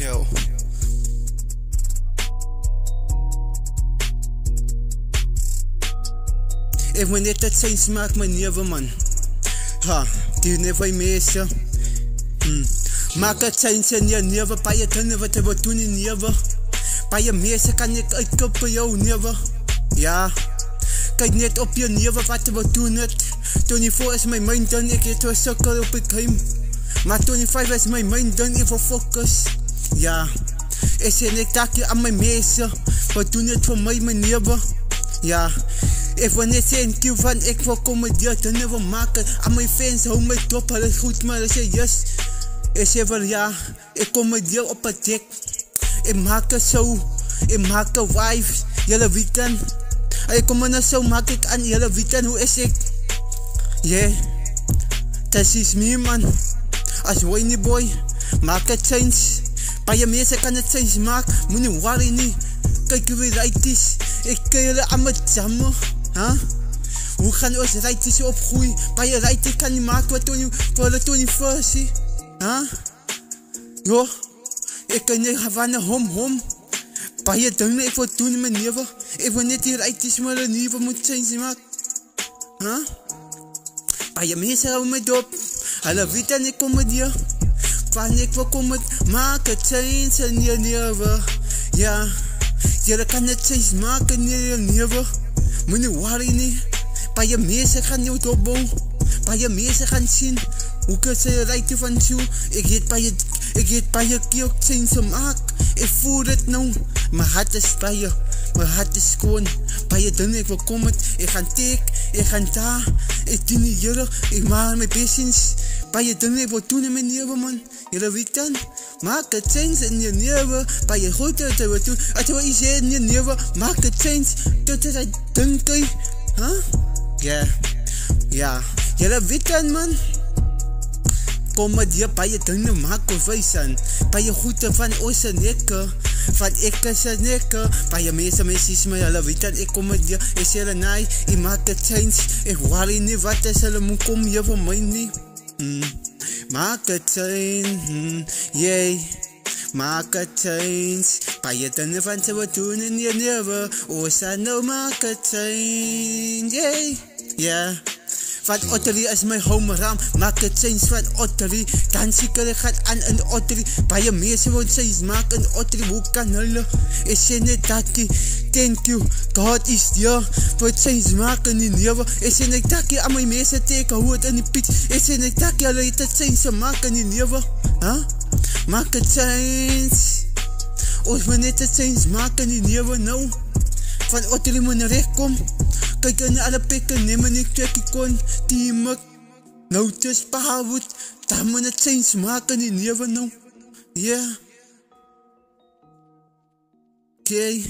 Kill. Ek moet net het zijn smaak my newe man. Ha, die newe meeste. Maak het zijn in je newe, pa je dinge wat hy wil doen in newe. Pa je meeste kan ek uitkop by jou newe. Ja, kyk net op je newe wat hy wil doen het. 24 is my mind done, ek het een sukkel op die game. Maar 25 is my mind done, ek wil focus. Ja, ek sê net takkie aan my meeste, wat doen het vir my newe. Ja, ek wil net sê en kiel van ek wil komedie, dinge wil maak aan my fans, hou my top, hulle is goed, maar hulle sê yes. Ek sê wel ja, ek komedie op het dek, ek maak een show, ek maak een wife, julle weet dan, ek kom in een show, maak ek aan, julle weet dan, hoe is ek? Yeah, dat is me man, as whiny boy, maak het change, pa je mense kan het change maak, moet nie worry nie, kyk hoe right is, ek kan julle aan my jamme, hoe gaan ons right is opgroei, pa je right is kan nie maak wat voor de 21st, jo, ek kan nie gaan hom, pa je dinge ek wil doen in my newe, ek wil net die right is maar die newe moet change maak, pa je mense hou my dop, hulle weet dan ek komedie, van ek wil komedie, maak het change in je newe, ja, julle kan het change maak in je newe, moet nie worry nie, pa je mense gaan jou dopbou, pa je mense gaan sien, hoe kan sy right van jou, ek het pa je keer change maak, ek voel dit nou, my hart is by je, my hart is skoon, pa je dinge ek wil kom het, ek gaan take, ek gaan daar, ek doen die jyre, ek maak my patience, pa je dinge ek wil doen in my newe man, jylle weet dan, maak het change in je newe, pa je goed uit hy wil doen, as jy wat jy sê in je newe, maak het change, tot hy dink hy, ja, jylle weet dan man, komedie, pa je dinge maak of wys aan, pa je goede van ons en ekke, van ek is en ekke, pa je mense is my, hulle weet dan ek komedie, ek sê hulle naai, ek maak het change, ek worry nie wat is hulle moet kom hier vir my nie, maak het change, yay, maak het change, pa je dinge van sy wat doen in je newe, ons aan nou maak het change, yay, yeah. Van Otterie is my home ram, maak het change van Otterie, dan seker ek gaan aan in Otterie, baie mense wil change maak in Otterie, hoe kan hulle, ek sê net dakkie, thank you, God is there, vir change maak in die newe, ek sê net dakkie aan my mense teken, hoe het in die piet, ek sê net dakkie, hulle het het change maak in die newe, maak het change, ons moet net het change maak in die newe nou, van Otterie moet recht kom, kyk in alle pekke, neem en ek trek die kon, die mik, nou tis behoud, daar moet het change maak in die newe nou, yeah, okay.